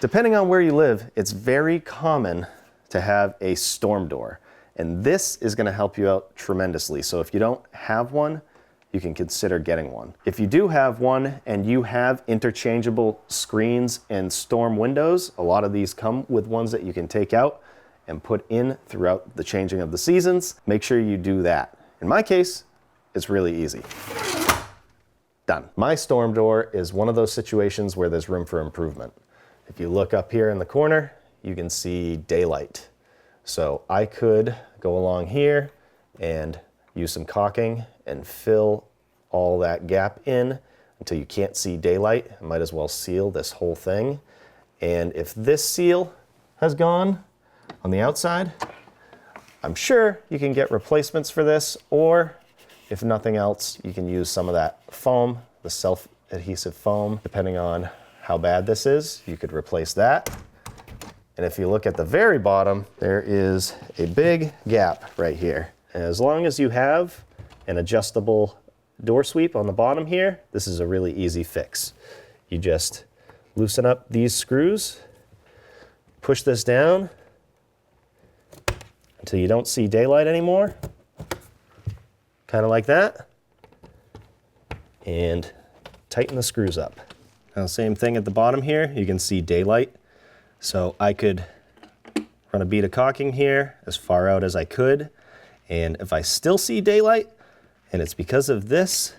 Depending on where you live, it's very common to have a storm door. And this is going to help you out tremendously. So if you don't have one, you can consider getting one. If you do have one and you have interchangeable screens and storm windows, a lot of these come with ones that you can take out and put in throughout the changing of the seasons. Make sure you do that. In my case, it's really easy. Done. My storm door is one of those situations where there's room for improvement. If you look up here in the corner, you can see daylight. So I could go along here and use some caulking and fill all that gap in until you can't see daylight. I might as well seal this whole thing. And if this seal has gone on the outside, I'm sure you can get replacements for this, or if nothing else, you can use some of that foam, the self-adhesive foam. Depending on how bad this is, you could replace that. And if you look at the very bottom, there is a big gap right here. And as long as you have an adjustable door sweep on the bottom here, this is a really easy fix. You just loosen up these screws, push this down until you don't see daylight anymore, kind of like that, and tighten the screws up. Now, same thing at the bottom here, you can see daylight. So I could run a bead of caulking here as far out as I could, and if I still see daylight, and it's because of this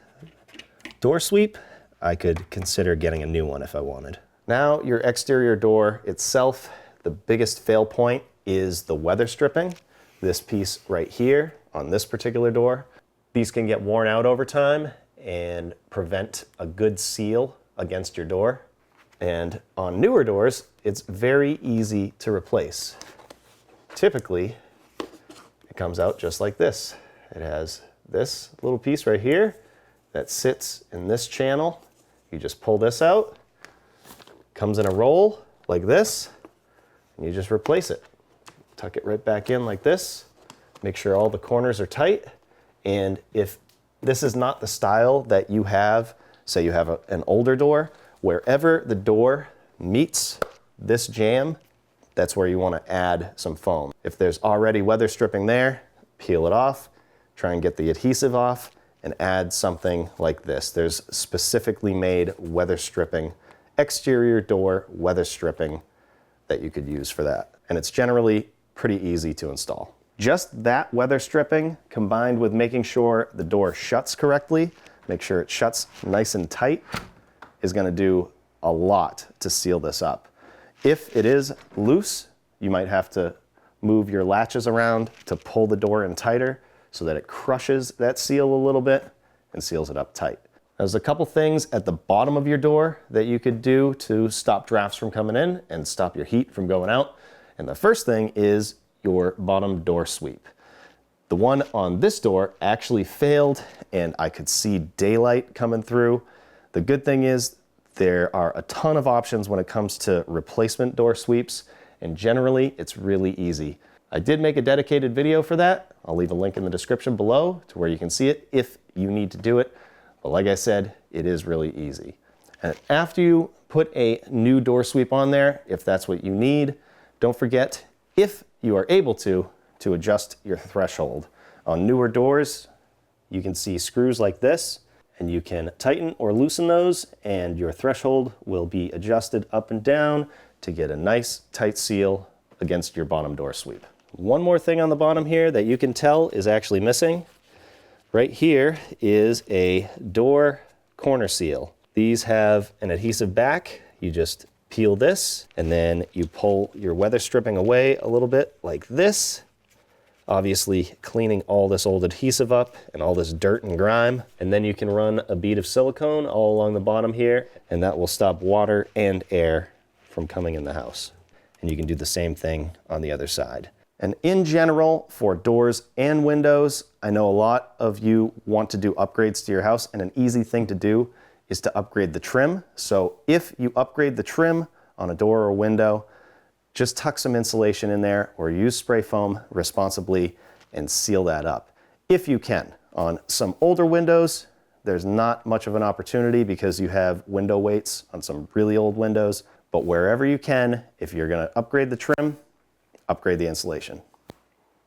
door sweep, I could consider getting a new one if I wanted. Now, your exterior door itself, the biggest fail point is the weather stripping. This piece right here on this particular door. These can get worn out over time and prevent a good seal against your door. And on newer doors, it's very easy to replace. Typically, it comes out just like this. It has this little piece right here that sits in this channel. You just pull this out, comes in a roll like this, and you just replace it. Tuck it right back in like this. Make sure all the corners are tight. And if this is not the style that you have, say you have an older door, wherever the door meets this jamb, that's where you want to add some foam. If there's already weather stripping there, peel it off, try and get the adhesive off, and add something like this. There's specifically made weather stripping, exterior door weather stripping that you could use for that. And it's generally pretty easy to install. Just that weather stripping combined with making sure the door shuts correctly, make sure it shuts nice and tight, is going to do a lot to seal this up. If it is loose, you might have to move your latches around to pull the door in tighter so that it crushes that seal a little bit and seals it up tight. There's a couple things at the bottom of your door that you could do to stop drafts from coming in and stop your heat from going out. And the first thing is your bottom door sweep. The one on this door actually failed and I could see daylight coming through. The good thing is there are a ton of options when it comes to replacement door sweeps, and generally it's really easy. I did make a dedicated video for that. I'll leave a link in the description below to where you can see it if you need to do it. But like I said, it is really easy. And after you put a new door sweep on there, if that's what you need, don't forget, if you are able to adjust your threshold. On newer doors, you can see screws like this, and you can tighten or loosen those, and your threshold will be adjusted up and down to get a nice tight seal against your bottom door sweep. One more thing on the bottom here that you can tell is actually missing. Right here is a door corner seal. These have an adhesive back. You just peel this, and then you pull your weather stripping away a little bit like this, obviously cleaning all this old adhesive up and all this dirt and grime. And then you can run a bead of silicone all along the bottom here, and that will stop water and air from coming in the house. And you can do the same thing on the other side. And in general, for doors and windows, I know a lot of you want to do upgrades to your house, and an easy thing to do is to upgrade the trim. So if you upgrade the trim on a door or window, just tuck some insulation in there or use spray foam responsibly and seal that up if you can. On some older windows, there's not much of an opportunity because you have window weights on some really old windows, but wherever you can, if you're going to upgrade the trim, upgrade the insulation.